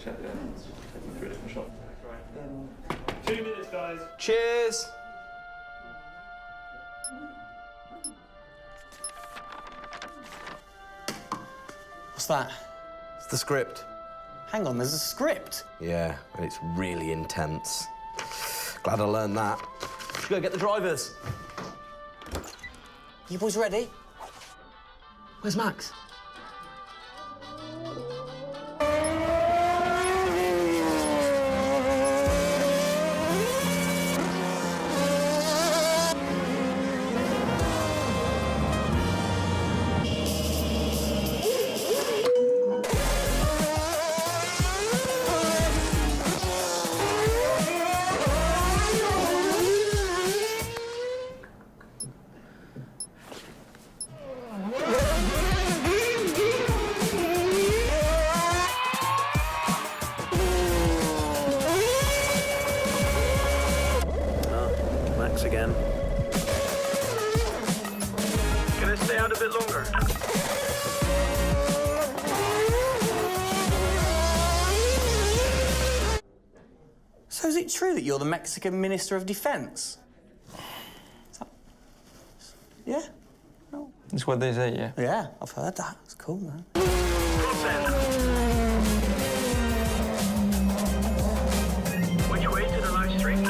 check the onions. Take them through a different shop. Right. 2 minutes, guys. Cheers. What's that? It's the script. Hang on, there's a script? Yeah, and it's really intense. Glad I learned that. Should go get the drivers. You boys ready? Where's Max? Again. Can I stay out a bit longer? So is it true that you're the Mexican Minister of Defense? Yeah? No. That's what they say, yeah. Yeah, I've heard that. It's cool, man. Which way to the live stream?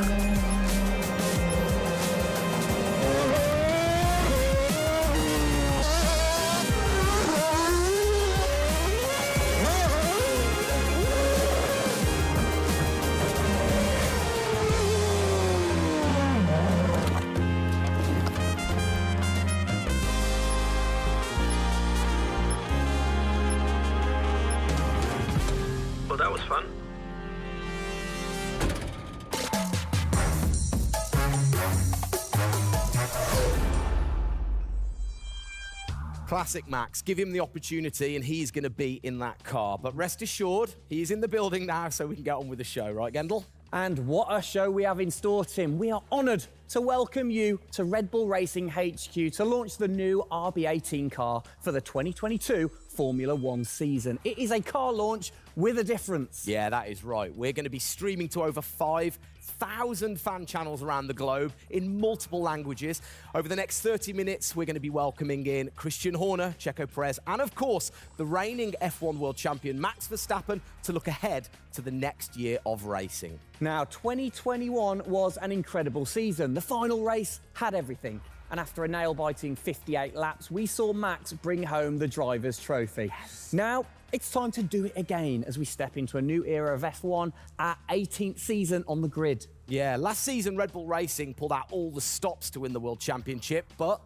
that was fun. Classic Max. Give him the opportunity and he's going to be in that car. But rest assured, he's in the building now so we can get on with the show. Right, Gendel? And what a show we have in store, Tim. We are honoured to welcome you to Red Bull Racing HQ to launch the new RB18 car for the 2022 Formula One season. It is a car launch with a difference. Yeah, that is right. We're going to be streaming to over 5,000 fan channels around the globe in multiple languages. Over the next 30 minutes, we're going to be welcoming in Christian Horner, Checo Perez, and of course, the reigning F1 world champion Max Verstappen to look ahead to the next year of racing. Now, 2021 was an incredible season. The final race had everything. And after a nail-biting 58 laps, we saw Max bring home the Drivers' Trophy. Yes. Now, it's time to do it again as we step into a new era of F1, our 18th season on the grid. Yeah, last season, Red Bull Racing pulled out all the stops to win the World Championship, but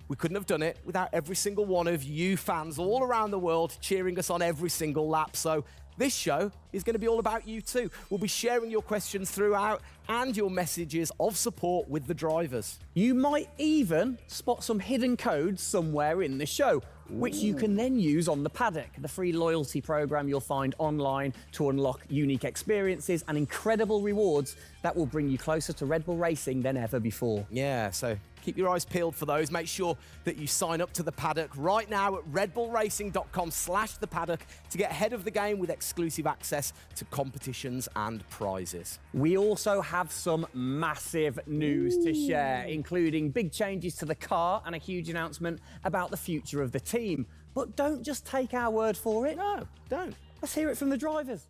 we couldn't have done it without every single one of you fans all around the world cheering us on every single lap. So this show is going to be all about you too. We'll be sharing your questions throughout and your messages of support with the drivers. You might even spot some hidden codes somewhere in the show, which you can then use on the paddock, the free loyalty program you'll find online to unlock unique experiences and incredible rewards that will bring you closer to Red Bull Racing than ever before. Yeah, so keep your eyes peeled for those. Make sure that you sign up to the paddock right now at redbullracing.com/thepaddock to get ahead of the game with exclusive access to competitions and prizes. We also have some massive news to share, including big changes to the car and a huge announcement about the future of the team. But don't just take our word for it. No, don't. Let's hear it from the drivers.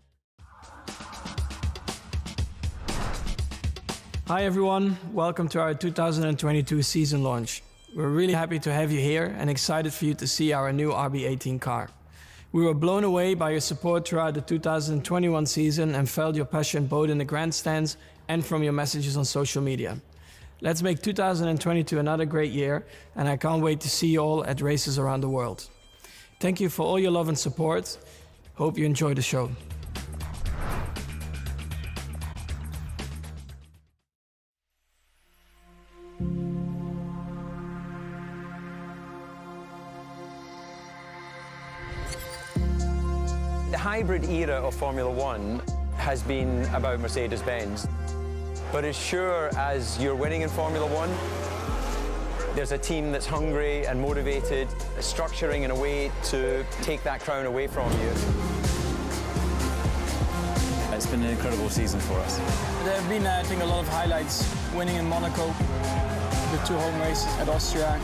Hi everyone, welcome to our 2022 season launch. We're really happy to have you here and excited for you to see our new RB18 car. We were blown away by your support throughout the 2021 season and felt your passion both in the grandstands and from your messages on social media. Let's make 2022 another great year, and I can't wait to see you all at races around the world. Thank you for all your love and support. Hope you enjoy the show. The hybrid era of Formula One has been about Mercedes-Benz. But as sure as you're winning in Formula One, there's a team that's hungry and motivated, structuring in a way to take that crown away from you. It's been an incredible season for us. There have been, I think, a lot of highlights. Winning in Monaco, the 2 home races at Austria.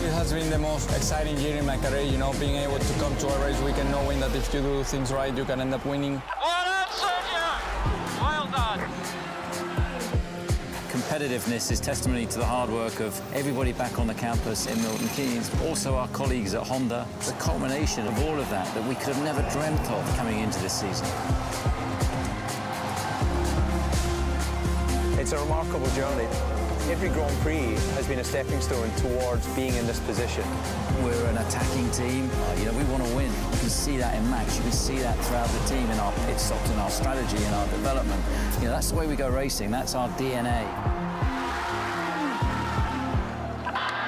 It has been the most exciting year in my career, you know, being able to come to a race weekend knowing that if you do things right, you can end up winning. Well done, Sergio! Well done! Competitiveness is testimony to the hard work of everybody back on the campus in Milton Keynes, also our colleagues at Honda. It's a culmination of all of that we could have never dreamt of coming into this season. It's a remarkable journey. Every Grand Prix has been a stepping stone towards being in this position. We're an attacking team. We want to win. You can see that in Max. You can see that throughout the team in our pit stops, in our strategy, in our development. That's the way we go racing. That's our DNA.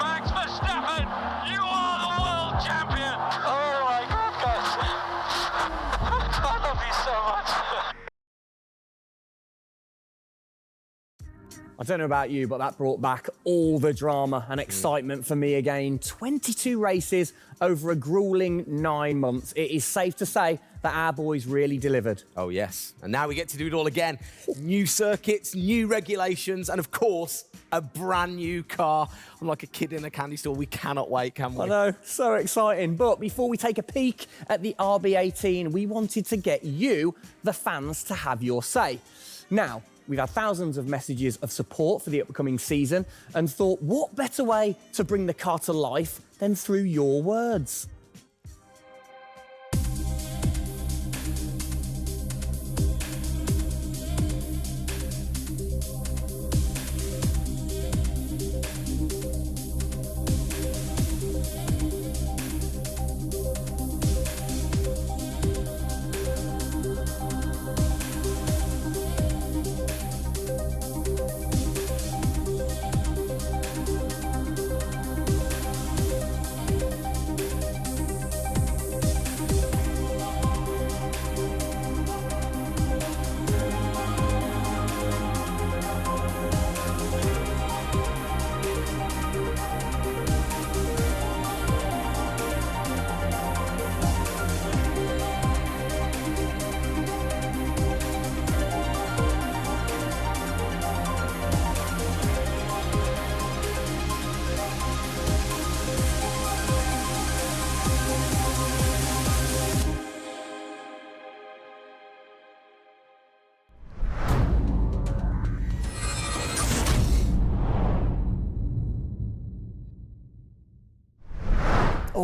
Max Verstappen, you are the world champion! Oh my goodness! I love you so much! I don't know about you, but that brought back all the drama and excitement for me again. 22 races over a grueling 9 months. It is safe to say that our boys really delivered. Oh, yes. And now we get to do it all again. New circuits, new regulations, and of course, a brand new car. I'm like a kid in a candy store. We cannot wait, can we? I know, so exciting. But before we take a peek at the RB18, we wanted to get you, the fans, to have your say. Now, we've had thousands of messages of support for the upcoming season and thought, what better way to bring the car to life than through your words?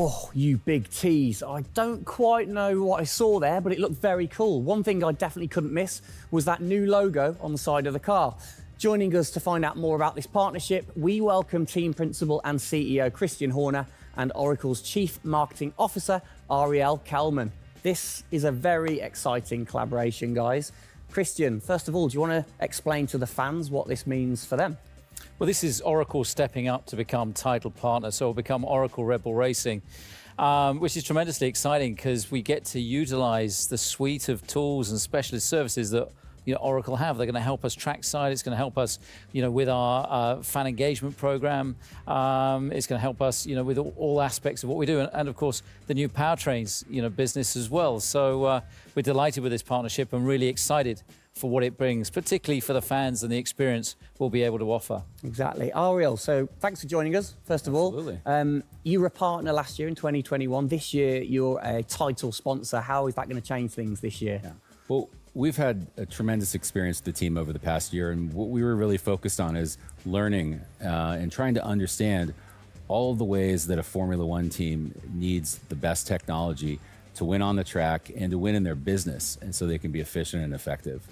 Oh, you big tease. I don't quite know what I saw there, but it looked very cool. One thing I definitely couldn't miss was that new logo on the side of the car. Joining us to find out more about this partnership, we welcome Team Principal and CEO Christian Horner and Oracle's Chief Marketing Officer, Ariel Kelman. This is a very exciting collaboration, guys. Christian, first of all, do you want to explain to the fans what this means for them? Well, this is Oracle stepping up to become title partner, so it'll become Oracle Red Bull Racing, which is tremendously exciting because we get to utilize the suite of tools and specialist services that Oracle have. They're going to help us trackside. It's going to help us, with our fan engagement program. It's going to help us, with all aspects of what we do, and of course the new powertrains, business as well. So we're delighted with this partnership and really excited for what it brings, particularly for the fans and the experience we'll be able to offer. Exactly. Ariel, so thanks for joining us, first of all. Absolutely. You were a partner last year in 2021. This year, you're a title sponsor. How is that going to change things this year? Yeah. Well, we've had a tremendous experience with the team over the past year, and what we were really focused on is learning and trying to understand all of the ways that a Formula One team needs the best technology to win on the track and to win in their business, and so they can be efficient and effective.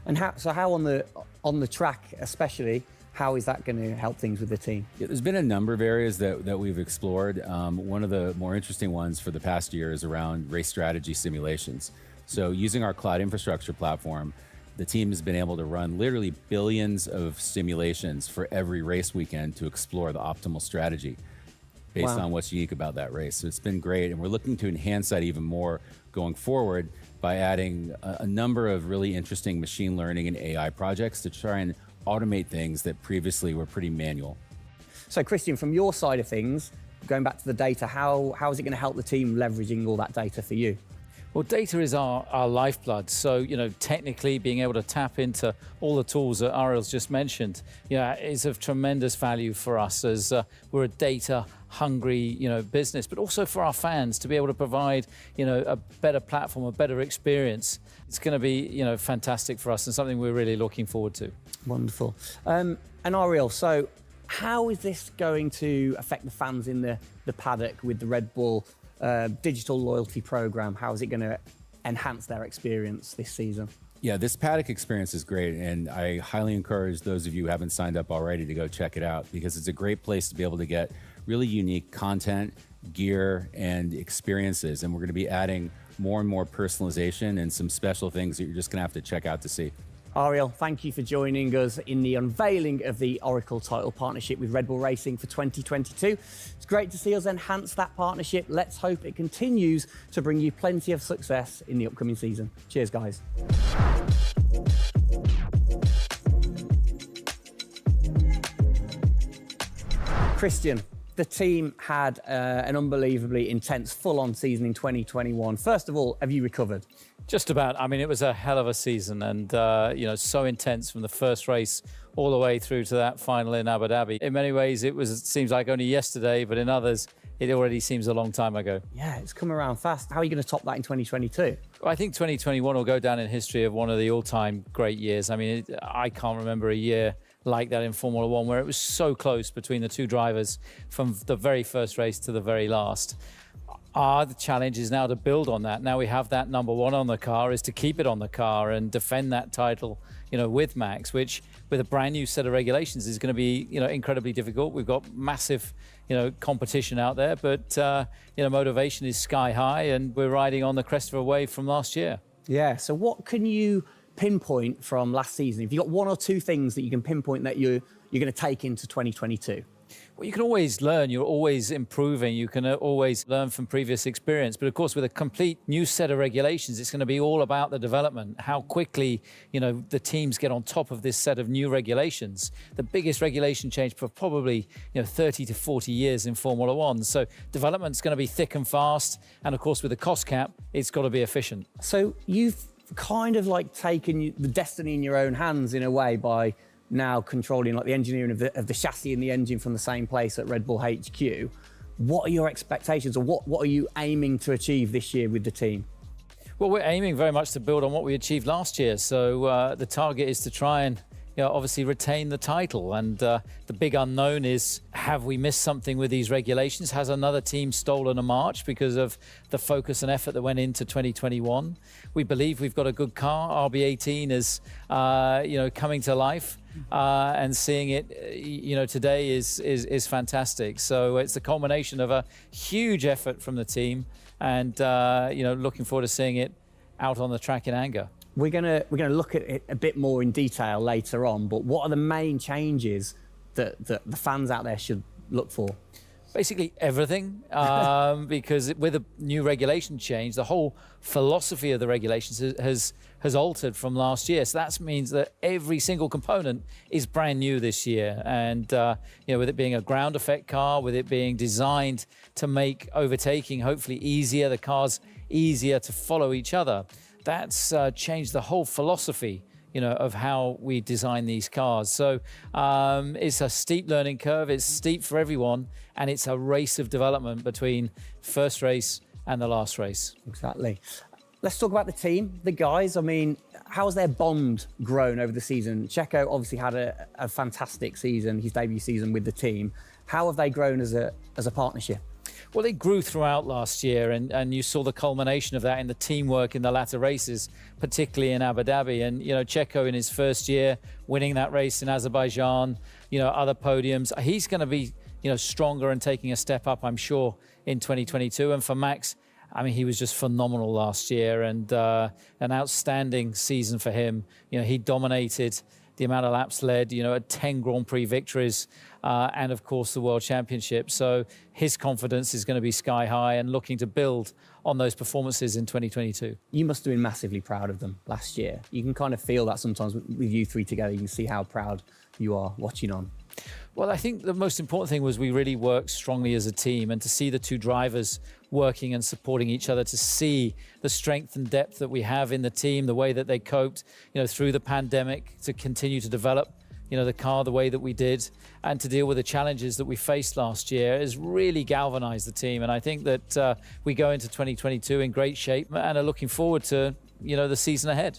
And how on the track, especially, how is that going to help things with the team? Yeah, there's been a number of areas that we've explored. One of the more interesting ones for the past year is around race strategy simulations. So using our cloud infrastructure platform, the team has been able to run literally billions of simulations for every race weekend to explore the optimal strategy based on what's unique about that race. So it's been great, and we're looking to enhance that even more going forward by adding a number of really interesting machine learning and AI projects to try and automate things that previously were pretty manual. So Christian, from your side of things, going back to the data, how is it going to help the team leveraging all that data for you? Well, data is our lifeblood. So, technically being able to tap into all the tools that Ariel's just mentioned, is of tremendous value for us as we're a data-hungry, business, but also for our fans to be able to provide, a better platform, a better experience. It's going to be, fantastic for us and something we're really looking forward to. Wonderful. And Ariel, so how is this going to affect the fans in the paddock with the Red Bull digital loyalty program? How is it going to enhance their experience this season? Yeah, this paddock experience is great, and I highly encourage those of you who haven't signed up already to go check it out, because it's a great place to be able to get really unique content, gear, and experiences. And we're going to be adding more and more personalization and some special things that you're just going to have to check out to see. Ariel, thank you for joining us in the unveiling of the Oracle title partnership with Red Bull Racing for 2022. It's great to see us enhance that partnership. Let's hope it continues to bring you plenty of success in the upcoming season. Cheers, guys. Christian, the team had an unbelievably intense, full-on season in 2021. First of all, have you recovered? Just about. I mean, it was a hell of a season, and so intense from the first race all the way through to that final in Abu Dhabi. In many ways, it seems like only yesterday, but in others, it already seems a long time ago. Yeah, it's come around fast. How are you going to top that in 2022? Well, I think 2021 will go down in history of one of the all-time great years. I mean, I can't remember a year like that in Formula One, where it was so close between the two drivers from the very first race to the very last. The challenge is now to build on that. Now we have that number one on the car, is to keep it on the car and defend that title, with Max, which with a brand new set of regulations is going to be, incredibly difficult. We've got massive, competition out there, but, motivation is sky high, and we're riding on the crest of a wave from last year. Yeah, so what can you pinpoint from last season? If you've got one or two things that you can pinpoint that you're going to take into 2022? Well, you can always learn. You're always improving. You can always learn from previous experience. But of course, with a complete new set of regulations, it's going to be all about the development, how quickly, the teams get on top of this set of new regulations. The biggest regulation change for probably, 30 to 40 years in Formula One. So development's going to be thick and fast. And of course, with the cost cap, it's got to be efficient. So you've kind of like taken the destiny in your own hands in a way by now controlling like the engineering of the chassis and the engine from the same place at Red Bull HQ. What are your expectations, or what are you aiming to achieve this year with the team? Well, we're aiming very much to build on what we achieved last year. So the target is to try and obviously retain the title. And the big unknown is, have we missed something with these regulations? Has another team stolen a march because of the focus and effort that went into 2021? We believe we've got a good car. RB18 is, coming to life. And seeing it, today is fantastic. So it's a culmination of a huge effort from the team, and looking forward to seeing it out on the track in anger. We're gonna look at it a bit more in detail later on. But what are the main changes that the fans out there should look for? Basically everything, because with a new regulation change, the whole philosophy of the regulations has altered from last year. So that means that every single component is brand new this year. And with it being a ground effect car, with it being designed to make overtaking hopefully easier, the cars easier to follow each other, that's changed the whole philosophy of how we design these cars. So it's a steep learning curve. It's steep for everyone, and it's a race of development between first race and the last race. Exactly. Let's talk about the team, the guys. I mean, how's their bond grown over the season? Checo obviously had a fantastic season, his debut season with the team. How have they grown as a partnership? Well, they grew throughout last year, and you saw the culmination of that in the teamwork in the latter races, particularly in Abu Dhabi. And, Checo in his first year, winning that race in Azerbaijan, other podiums. He's going to be, stronger and taking a step up, I'm sure, in 2022. And for Max, I mean, he was just phenomenal last year, and an outstanding season for him. He dominated the amount of laps led, 10 Grand Prix victories, and of course the World Championship. So his confidence is going to be sky high and looking to build on those performances in 2022. You must have been massively proud of them last year. You can kind of feel that sometimes with you three together. You can see how proud you are watching on. Well, I think the most important thing was we really worked strongly as a team, and to see the two drivers working and supporting each other, to see the strength and depth that we have in the team, the way that they coped, through the pandemic, to continue to develop, the car the way that we did, and to deal with the challenges that we faced last year has really galvanized the team. And I think that we go into 2022 in great shape and are looking forward to, the season ahead.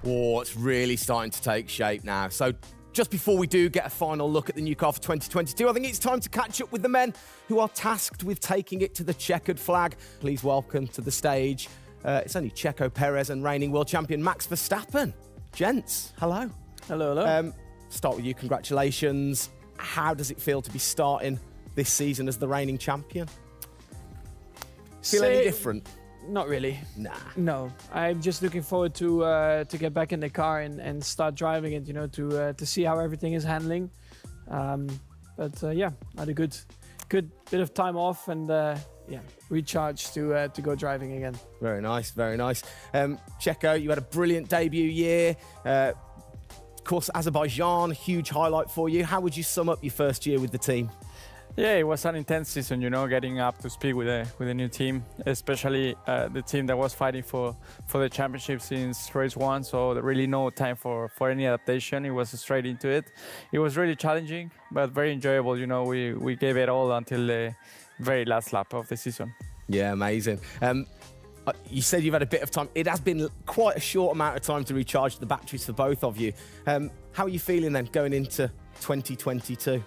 Oh, it's really starting to take shape now. So just before we do get a final look at the new car for 2022, I think it's time to catch up with the men who are tasked with taking it to the checkered flag. Please welcome to the stage, it's only Checo Perez and reigning world champion Max Verstappen. Gents, hello. Hello, hello. Start with you, congratulations. How does it feel to be starting this season as the reigning champion? Feel any different? Not really. Nah. No, I'm just looking forward to get back in the car and start driving it. To see how everything is handling. Yeah, I had a good bit of time off and recharge to go driving again. Very nice, very nice. Checo, you had a brilliant debut year. Of course, Azerbaijan, huge highlight for you. How would you sum up your first year with the team? Yeah, it was an intense season, getting up to speed with a new team, especially the team that was fighting for the championship since race one. So there really no time for any adaptation. It was straight into it. It was really challenging, but very enjoyable. We gave it all until the very last lap of the season. Yeah, amazing. You said you've had a bit of time. It has been quite a short amount of time to recharge the batteries for both of you. How are you feeling then going into 2022?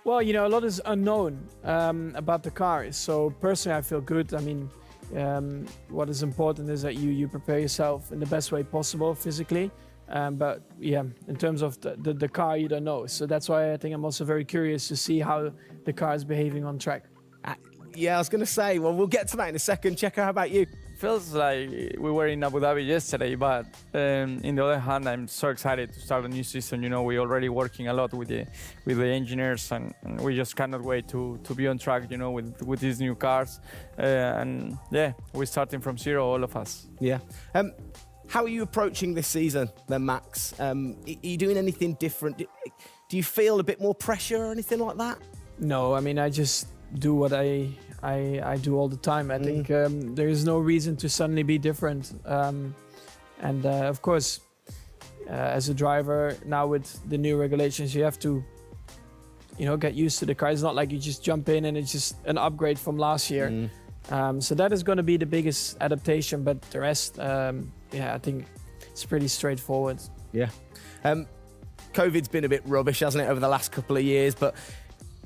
Well, a lot is unknown about the car. So personally, I feel good. I mean, what is important is that you prepare yourself in the best way possible physically. But yeah, in terms of the car, you don't know. So that's why I think I'm also very curious to see how the car is behaving on track. Yeah, I was going to say, well, we'll get to that in a second. Checo, how about you? Feels like we were in Abu Dhabi yesterday, but in the other hand, I'm so excited to start a new season. You know, we're already working a lot with the engineers, and we just cannot wait to be on track. You know, with these new cars, and yeah, we're starting from zero, all of us. Yeah. How are you approaching this season, then, Max? Are you doing anything different? Do you feel a bit more pressure or anything like that? No, I mean, I just do what I do all the time. I think there is no reason to suddenly be different. And of course, as a driver now with the new regulations, you have to, get used to the car. It's not like you just jump in and it's just an upgrade from last year. So that is going to be the biggest adaptation. But the rest, I think it's pretty straightforward. Yeah. COVID's been a bit rubbish, hasn't it, over the last couple of years? But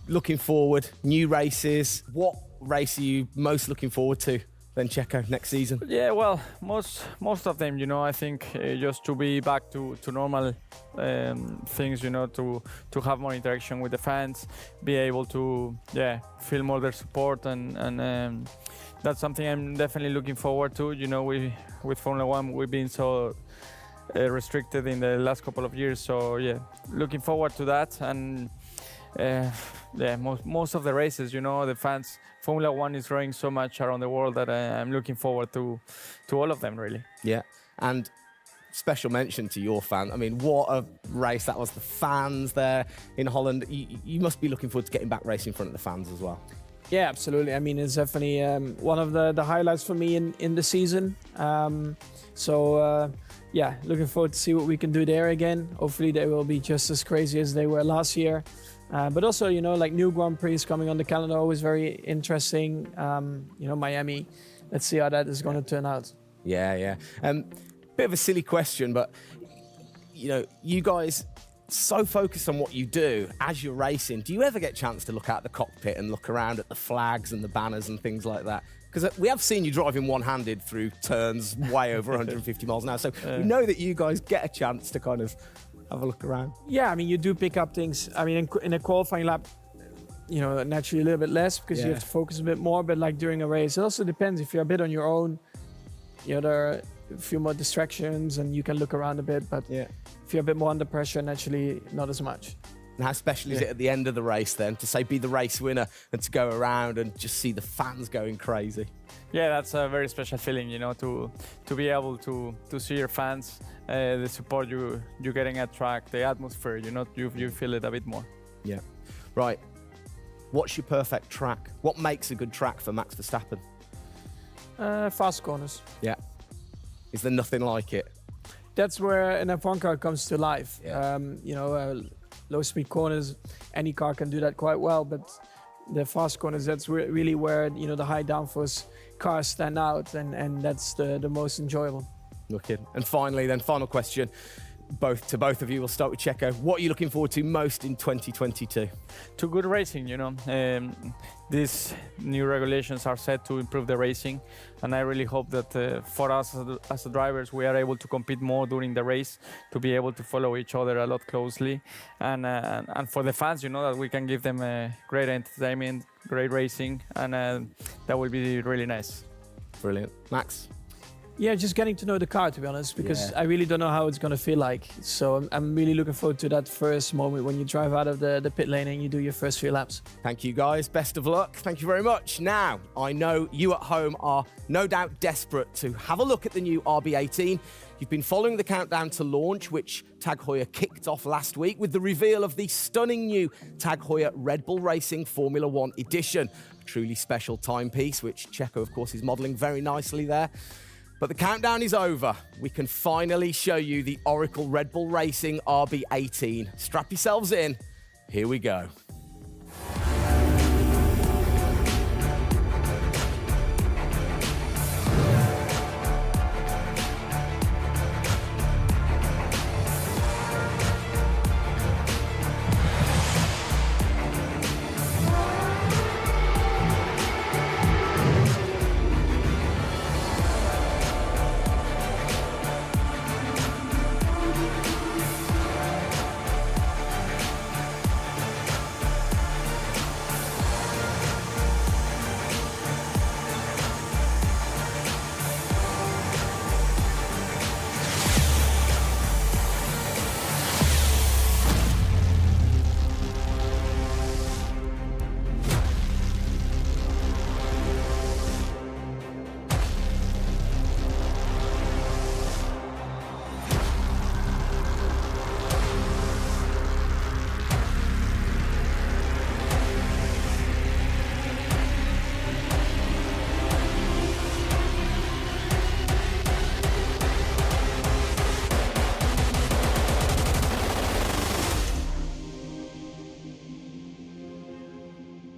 looking forward, new races. What race are you most looking forward to then, Checo, next season? Yeah, well, most of them, I think just to be back to normal things, to have more interaction with the fans, be able to, feel more their support, and that's something I'm definitely looking forward to. With Formula One, we've been so restricted in the last couple of years, so yeah, looking forward to that. And most of the races, the fans, Formula One is growing so much around the world that I'm looking forward to all of them, really. Yeah, and special mention to your fan. I mean, what a race that was. The fans there in Holland. You must be looking forward to getting back racing in front of the fans as well. Yeah, absolutely. I mean, it's definitely one of the highlights for me in the season. Looking forward to see what we can do there again. Hopefully they will be just as crazy as they were last year. But also, like new Grand Prix coming on the calendar, always very interesting. Miami. Let's see how that is going to turn out. Yeah. Bit of a silly question, but you guys so focused on what you do as you're racing. Do you ever get a chance to look out the cockpit and look around at the flags and the banners and things like that? Because we have seen you driving one-handed through turns way over 150 miles an hour. So we know that you guys get a chance to kind of have a look around. Yeah, I mean, you do pick up things. I mean, in a qualifying lap, naturally a little bit less because you have to focus a bit more. But like during a race, it also depends. If you're a bit on your own, there are a few more distractions and you can look around a bit. But if you're a bit more under pressure, naturally not as much. And how special is it at the end of the race then to say be the race winner and to go around and just see the fans going crazy? Yeah, that's a very special feeling, to be able to see your fans, the support you're getting at track, the atmosphere, you feel it a bit more. Yeah. Right. What's your perfect track? What makes a good track for Max Verstappen? Fast corners. Yeah. Is there nothing like it? That's where an F1 car comes to life. Yeah. Low-speed corners, any car can do that quite well, but the fast corners, that's really where the high downforce cars stand out, and that's the most enjoyable. Wicked. And finally, then, final question, both of you. We'll start with Checo. What are you looking forward to most in 2022? To good racing, these new regulations are set to improve the racing, and I really hope that for us as drivers, we are able to compete more during the race, to be able to follow each other a lot closely, and for the fans, that we can give them great entertainment, great racing, and that will be really nice. Brilliant. Max? Yeah, just getting to know the car, to be honest, because I really don't know how it's going to feel like. So I'm really looking forward to that first moment when you drive out of the pit lane and you do your first few laps. Thank you, guys. Best of luck. Thank you very much. Now, I know you at home are no doubt desperate to have a look at the new RB18. You've been following the countdown to launch, which Tag Heuer kicked off last week with the reveal of the stunning new Tag Heuer Red Bull Racing Formula One edition. A truly special timepiece, which Checo, of course, is modelling very nicely there. But the countdown is over. We can finally show you the Oracle Red Bull Racing RB18. Strap yourselves in. Here we go.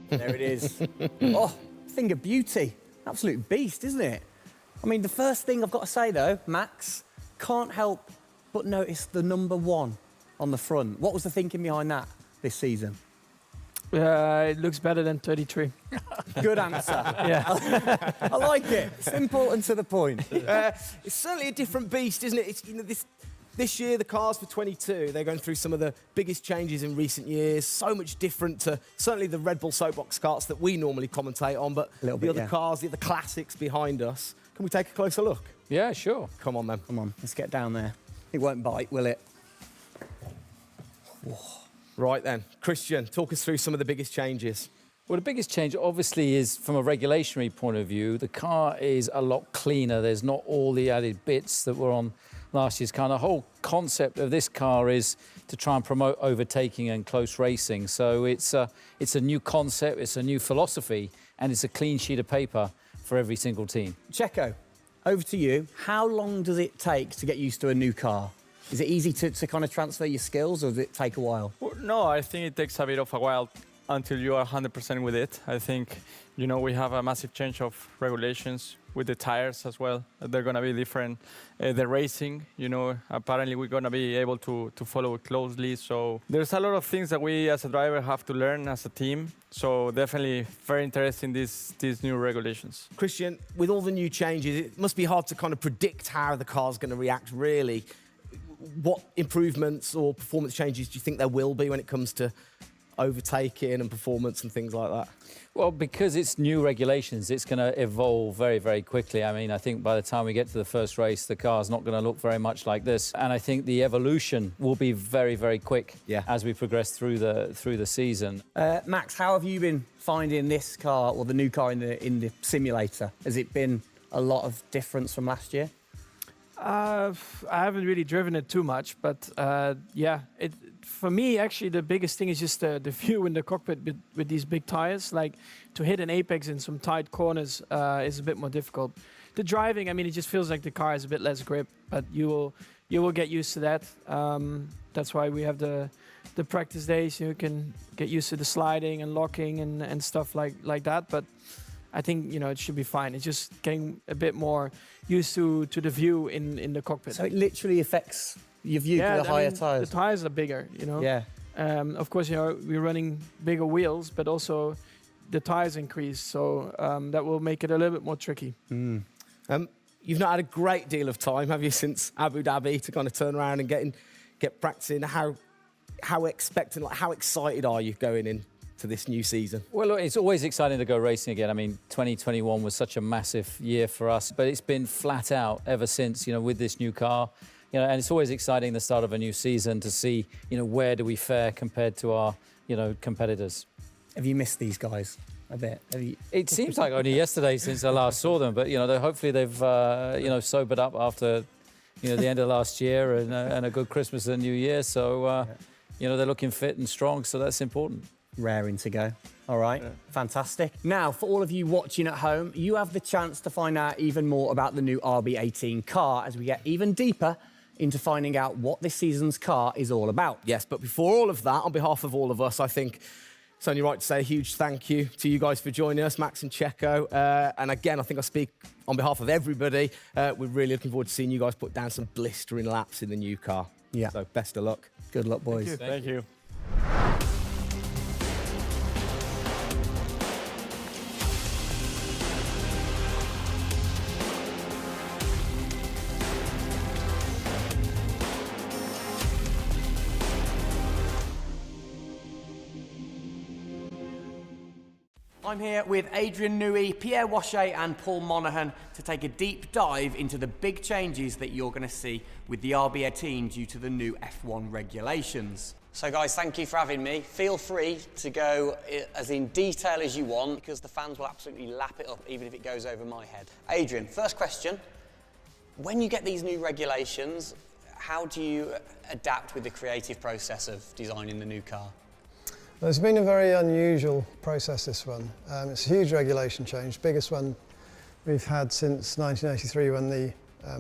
There it is. Oh, thing of beauty. Absolute beast, isn't it? I mean, the first thing I've got to say, though, Max, can't help but notice the number 1 on the front. What was the thinking behind that this season? It looks better than 33. Good answer. Yeah. I like it. Simple and to the point. It's certainly a different beast, isn't it? It's, you know, this year, the cars for 22, they're going through some of the biggest changes in recent years. So much different to certainly the Red Bull Soapbox karts that we normally commentate on, but the other cars, the other classics behind us. Can we take a closer look? Yeah, sure. Come on, then. Come on, let's get down there. It won't bite, will it? Right then, Christian, talk us through some of the biggest changes. Well, the biggest change, obviously, is from a regulatory point of view. The car is a lot cleaner. There's not all the added bits that were on last year's car. And the whole concept of this car is to try and promote overtaking and close racing. So it's a new concept, it's a new philosophy, and it's a clean sheet of paper for every single team. Checo, over to you. How long does it take to get used to a new car? Is it easy to kind of transfer your skills, or does it take a while? Well, no, I think it takes a bit of a while until you are 100% with it. I think, you know, we have a massive change of regulations with the tires as well. They're going to be different. The racing, you know, apparently we're going to be able to follow it closely. So there's a lot of things that we as a driver have to learn as a team. So definitely very interesting, these new regulations. Christian, with all the new changes, it must be hard to kind of predict how the car's going to react, really. What improvements or performance changes do you think there will be when it comes to overtaking and performance and things like that? Well, because it's new regulations, it's going to evolve very, very quickly. I mean, I think by the time we get to the first race, the car's not going to look very much like this. And I think the evolution will be very, very quick as we progress through the season. Max, how have you been finding this car, or the new car in the simulator? Has it been a lot of difference from last year? I haven't really driven it too much, but yeah, for me, actually, the biggest thing is just the view in the cockpit with these big tires. Like, to hit an apex in some tight corners is a bit more difficult. The driving, I mean, it just feels like the car has a bit less grip, but you will get used to that. That's why we have the practice days. You can get used to the sliding and locking and stuff like that. But I think, you know, it should be fine. It's just getting a bit more used to the view in the cockpit. So it literally affects your view to the higher tyres? The tyres are bigger, you know. Yeah. Of course, you know, we're running bigger wheels, but also the tyres increase. So that will make it a little bit more tricky. You've not had a great deal of time, have you, since Abu Dhabi to kind of turn around and get practicing? How expectant, like, how excited are you going in to this new season? Well, look, it's always exciting to go racing again. I mean, 2021 was such a massive year for us, but it's been flat out ever since, you know, with this new car. You know, and it's always exciting the start of a new season to see, you know, where do we fare compared to our, you know, competitors. Have you missed these guys a bit? It seems like only yesterday since I last saw them, but, you know, hopefully they've, you know, sobered up after, you know, the end of last year and a good Christmas and New Year. So, you know, they're looking fit and strong, so that's important. Raring to go. All right, fantastic. Now, for all of you watching at home, you have the chance to find out even more about the new RB18 car as we get even deeper into finding out what this season's car is all about. Yes, but before all of that, on behalf of all of us, I think it's only right to say a huge thank you to you guys for joining us, Max and Checo. And again, I think I speak on behalf of everybody. We're really looking forward to seeing you guys put down some blistering laps in the new car. Yeah. So best of luck. Good luck, boys. Thank you. I'm here with Adrian Newey, Pierre Wachet and Paul Monaghan to take a deep dive into the big changes that you're going to see with the RB18 due to the new F1 regulations. So guys, thank you for having me. Feel free to go as in detail as you want, because the fans will absolutely lap it up even if it goes over my head. Adrian, first question. When you get these new regulations, how do you adapt with the creative process of designing the new car? Well, it's been a very unusual process, this one. It's a huge regulation change, biggest one we've had since 1983 when the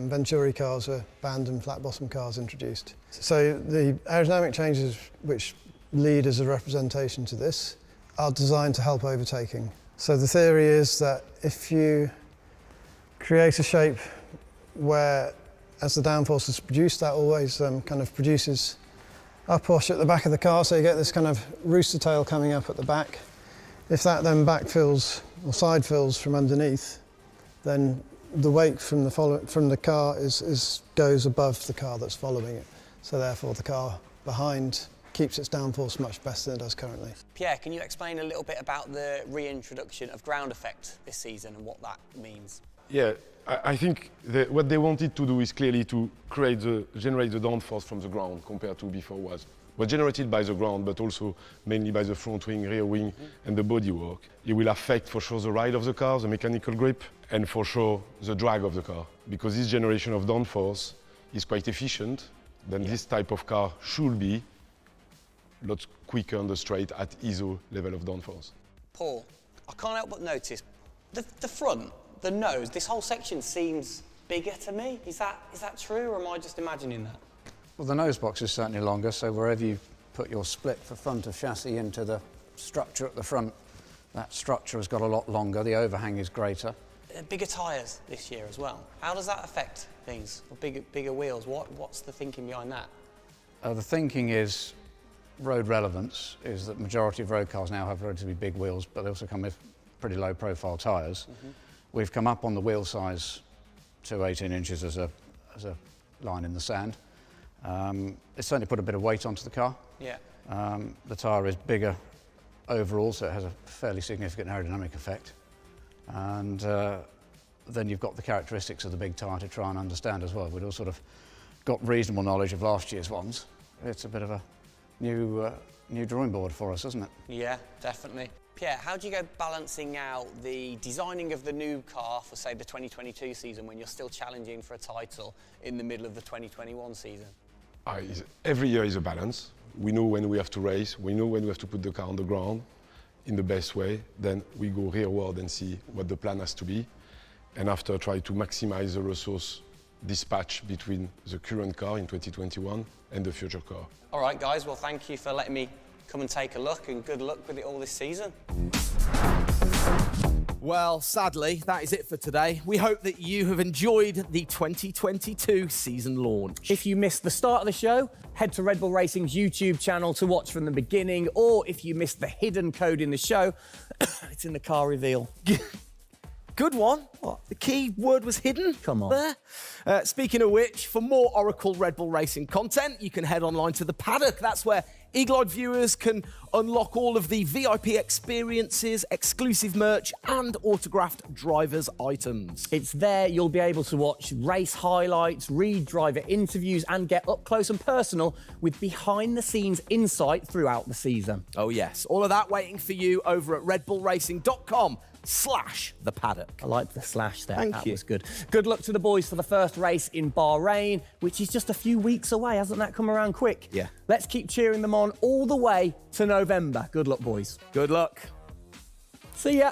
Venturi cars were banned and flat bottom cars introduced. So the aerodynamic changes which lead as a representation to this are designed to help overtaking. So the theory is that if you create a shape where, as the downforce is produced, that always kind of produces upwash at the back of the car, so you get this kind of rooster tail coming up at the back. If that then backfills or side fills from underneath, then the weight from the car goes above the car that's following it. So therefore the car behind keeps its downforce much better than it does currently. Pierre, can you explain a little bit about the reintroduction of ground effect this season and what that means? Yeah, I think what they wanted to do is clearly to generate the downforce from the ground compared to before was generated by the ground, but also mainly by the front wing, rear wing, and the bodywork. It will affect for sure the ride of the car, the mechanical grip, and for sure the drag of the car. Because this generation of downforce is quite efficient, then this type of car should be a lot quicker on the straight at ISO level of downforce. Paul, I can't help but notice the front, the nose, this whole section seems bigger to me. Is that true, or am I just imagining that? Well, the nose box is certainly longer, so wherever you put your split for front of chassis into the structure at the front, that structure has got a lot longer, the overhang is greater. Bigger tyres this year as well. How does that affect things? Bigger wheels, what's the thinking behind that? The thinking is, road relevance is that the majority of road cars now have relatively big wheels, but they also come with pretty low profile tyres. We've come up on the wheel size to 18 inches as a line in the sand. It's certainly put a bit of weight onto the car. Yeah. The tyre is bigger overall, so it has a fairly significant aerodynamic effect. And then you've got the characteristics of the big tyre to try and understand as well. We'd all sort of got reasonable knowledge of last year's ones. It's a bit of a new drawing board for us, isn't it? Yeah, definitely. Pierre, how do you go balancing out the designing of the new car for, say, the 2022 season when you're still challenging for a title in the middle of the 2021 season? Every year is a balance. We know when we have to race, we know when we have to put the car on the ground in the best way. Then we go rearward and see what the plan has to be. And after, try to maximize the resource dispatch between the current car in 2021 and the future car. All right, guys, well, thank you for letting me come and take a look, and good luck with it all this season. Well, sadly, that is it for today. We hope that you have enjoyed the 2022 season launch. If you missed the start of the show, head to Red Bull Racing's YouTube channel to watch from the beginning, or if you missed the hidden code in the show, it's in the car reveal. Good one. What? The key word was hidden. Come on. There. Speaking of which, for more Oracle Red Bull Racing content, you can head online to the paddock. That's where eagle-eyed viewers can unlock all of the VIP experiences, exclusive merch, and autographed drivers' items. It's there you'll be able to watch race highlights, read driver interviews, and get up close and personal with behind-the-scenes insight throughout the season. Oh yes, all of that waiting for you over at redbullracing.com/the paddock. I like the slash there. Thank that you. was good. Good luck to the boys for the first race in Bahrain, which is just a few weeks away. Hasn't that come around quick? Yeah. Let's keep cheering them on all the way to November. Good luck, boys. Good luck. See ya.